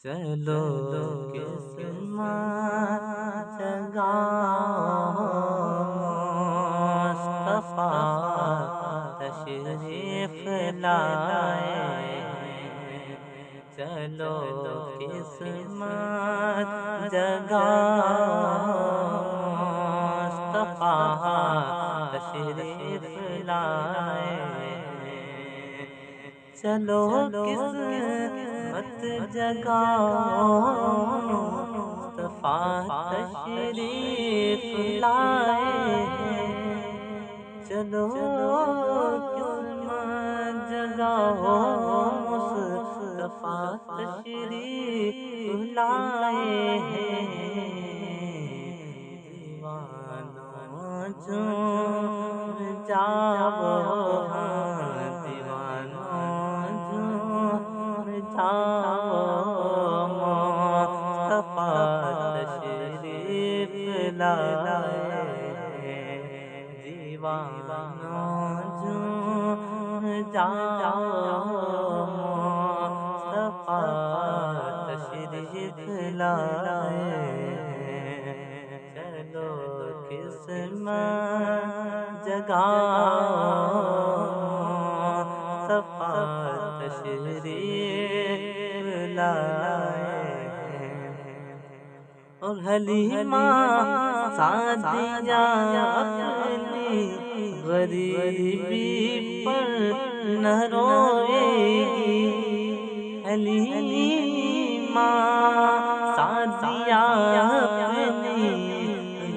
چلو قسمت جگاؤ مصطفیٰ تشریف لائے ہیں۔ چلو قسمت جگاؤ مصطفیٰ تشریف لائے ہیں۔ چلو قسمت جگاؤ مصطفیٰ تشریف لائے ہیں۔ چلو قسمت جگاؤ مصطفیٰ تشریف لائے ہیں۔ دیوانوں جھوم جاؤ مصطفیٰ تشریف لائے ہیں۔ دیوانوں جھوم جاؤ مصطفیٰ تشریف لائے ہیں۔ چلو قسمت جگاؤ مصطفیٰ تشریف لائے ہیں۔ اور حلیمہ سعدیہ اپنی غریبی پر نہ روئے گی۔ حلیمہ سعدیہ اپنی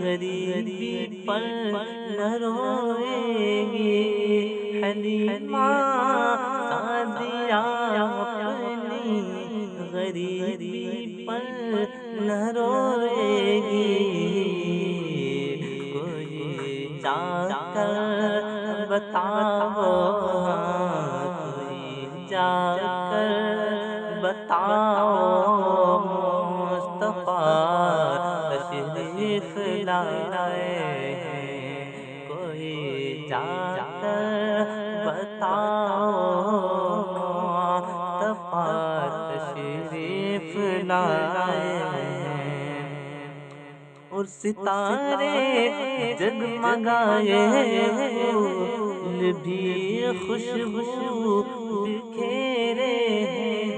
غریبی پر نہ روئے گی۔ حلیمہ سعدیہ اپنی غریبی پر نہ روئے گی۔ کوئی جا کر بتاؤ، کوئی جا کر بتاؤ مصطفیٰ تشریف لائے ہیں۔ کوئی جا کر بتاؤ مصطفیٰ تشریف لائے ہیں۔ اور ستارے جگمگائے پھول بھی خوشبو بکھیرے ہیں۔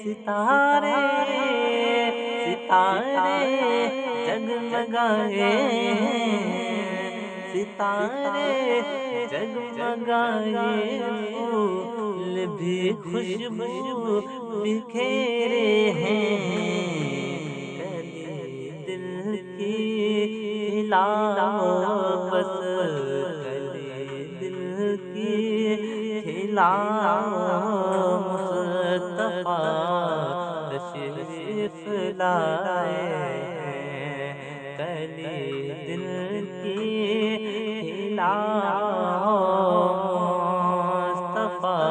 ستارے جگمگائے ستارے جگمگائے پھول بھی خوشبو بکھیرے ہیں۔ کلی دل کی کھلاؤ بس، کلی دل کی کھلاؤ مصطفیٰ تشریف لائے ہیں۔ کلی دل کی کھلاؤ مصطفیٰ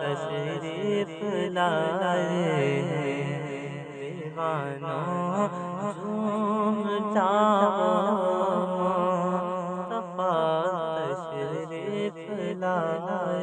تشریف لائے ہیں۔ دیوانوں جھوم جاؤ مصطفیٰ تشریف لائے